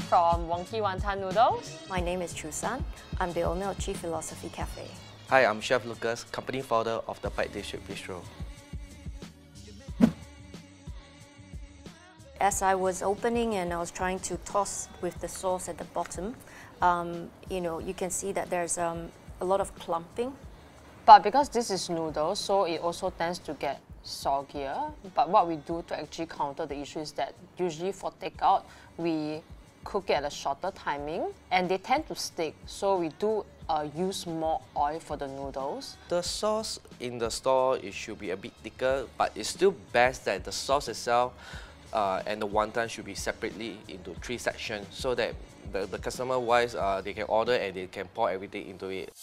from Wonky Wonton Noodles. My name is Chu San. I'm the owner of Chief Philosophy Cafe. Hi, I'm Chef Lucas, company founder of the Pike District Bistro. As I was opening and I was trying to toss with the sauce at the bottom, you can see that there's a lot of clumping. But because this is noodles, so it also tends to get soggier. But what we do to actually counter the issue is that usually for takeout, we cook it at a shorter timing and they tend to stick. So we do use more oil for the noodles. The sauce in the store, it should be a bit thicker, but it's still best that the sauce itself and the wonton should be separately into 3 sections so that the customer-wise, they can order and they can pour everything into it.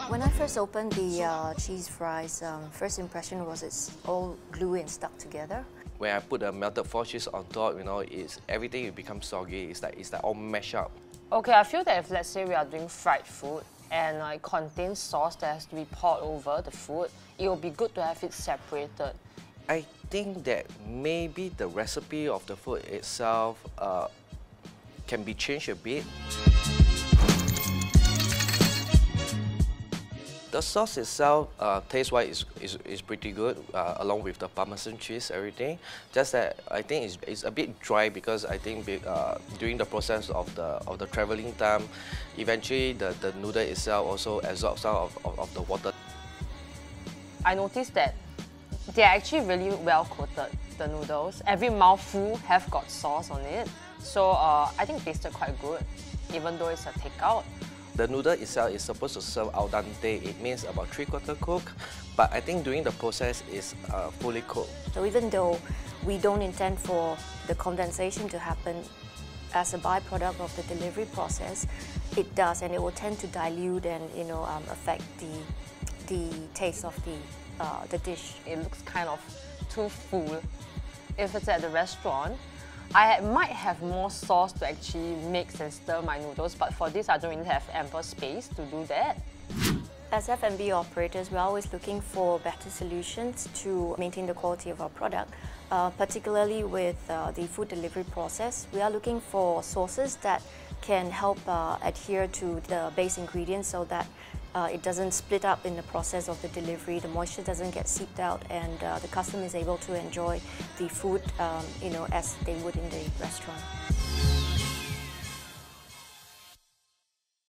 When I first opened the cheese fries, first impression was it's all gluey and stuck together. When I put the melted foie cheese on top, everything will become soggy. It's like all mashed up. Okay, I feel that if let's say we are doing fried food and it contains sauce that has to be poured over the food, it will be good to have it separated. I think that maybe the recipe of the food itself can be changed a bit. The sauce itself, taste-wise, is pretty good, along with the Parmesan cheese, everything. Just that I think it's a bit dry because I think during the process of the traveling time, eventually the noodle itself also absorbs some of the water. I noticed that they're actually really well coated, the noodles. Every mouthful have got sauce on it. So I think it tasted quite good, even though it's a takeout. The noodle itself is supposed to serve al dente. It means about 3/4 cooked, but I think during the process is fully cooked. So even though we don't intend for the condensation to happen as a byproduct of the delivery process, it does, and it will tend to dilute and affect the taste of the dish. It looks kind of too full. If it's at the restaurant, I might have more sauce to actually mix and stir my noodles, but for this I don't really have ample space to do that. As F&B operators, we're always looking for better solutions to maintain the quality of our product, particularly with the food delivery process. We are looking for sources that can help adhere to the base ingredients so that it doesn't split up in the process of the delivery, the moisture doesn't get seeped out, and the customer is able to enjoy the food as they would in the restaurant.